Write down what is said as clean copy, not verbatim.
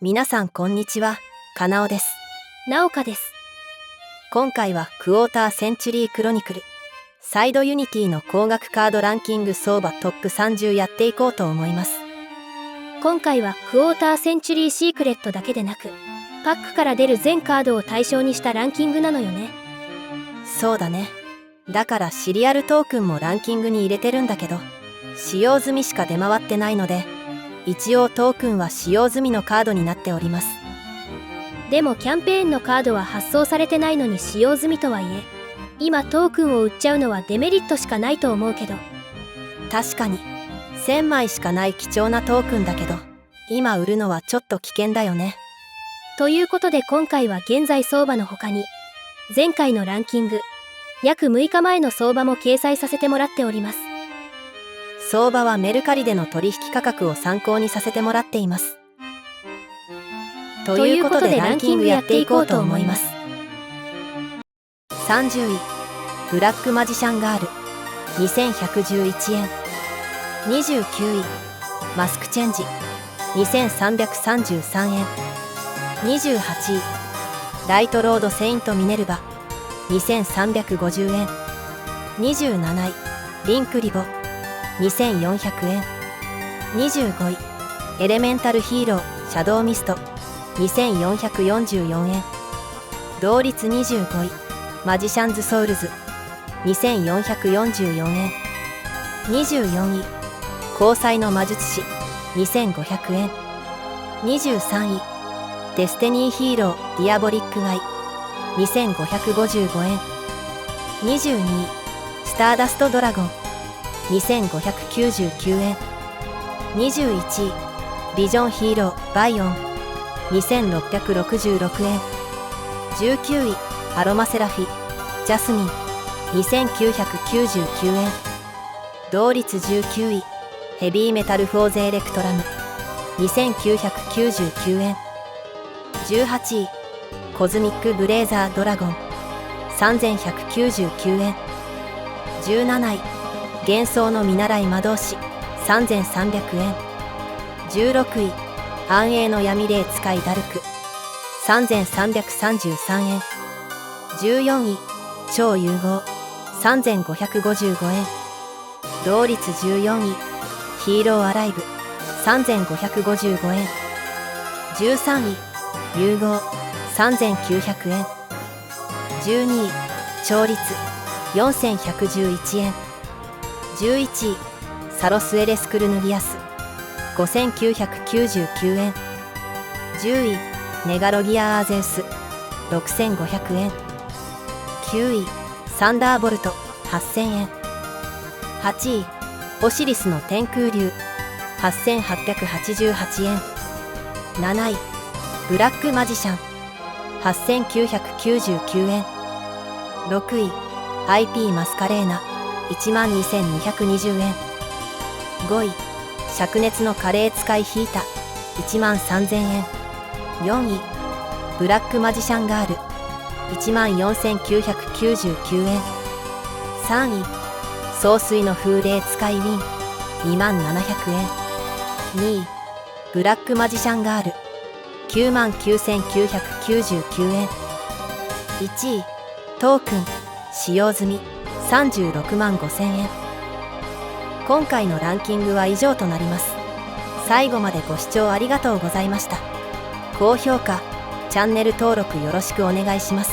皆さんこんにちは、かなおです。なおかです。今回はクォーターセンチュリークロニクルサイドユニティの高額カードランキング相場トップ30やっていこうと思います。今回はクォーターセンチュリーシークレットだけでなく、パックから出る全カードを対象にしたランキングなのよね。そうだね。だからシリアルトークンもランキングに入れてるんだけど、使用済みしか出回ってないので、一応トークンは使用済みのカードになっております。でもキャンペーンのカードは発送されてないのに使用済みとはいえ、今トークンを売っちゃうのはデメリットしかないと思うけど。確かに1000枚しかない貴重なトークンだけど、今売るのはちょっと危険だよね。ということで今回は現在相場の他に、前回のランキング、約6日前の相場も掲載させてもらっております。相場はメルカリでの取引価格を参考にさせてもらっています。ということでランキングやっていこうと思います。30位、ブラックマジシャンガール2111円。29位、マスクチェンジ2333円。28位、ライトロードセイントミネルバ2350円。27位、リンクリボ2400円。25位、エレメンタルヒーローシャドウミスト2444円。同率25位、マジシャンズソウルズ2444円。24位、交際の魔術師2500円。23位、デスティニーヒーローディアボリックガイ2555円。22位、スターダストドラゴン2599円。21位、ビジョンヒーローバイオン2666円。19位、アロマセラフィジャスミン2999円。同率19位、ヘビーメタルフォーゼエレクトラム2999円。18位、コズミックブレーザードラゴン3199円。17位、幻想の見習い魔導士3300円。16位、暗影の闇霊使いダルク3333円。14位、超融合3555円。同率14位、ヒーローアライブ3555円。13位、融合3900円。12位、調律4111円。11位、サロスエレスクルヌギアス5999円。10位、ネガロギアアーゼウス6500円。9位、サンダーボルト8000円。8位、オシリスの天空竜8888円。7位、ブラックマジシャン8999円。6位、IP マスカレーナ12220円。5位、灼熱のカレー使いヒータ13000円。4位、ブラックマジシャンガール14999円。3位、総帥の風鈴使いウィン20700円。2位、ブラックマジシャンガール99999円。1位、トークン使用済み36万5000円。今回のランキングは以上となります。最後までご視聴ありがとうございました。高評価、チャンネル登録よろしくお願いします。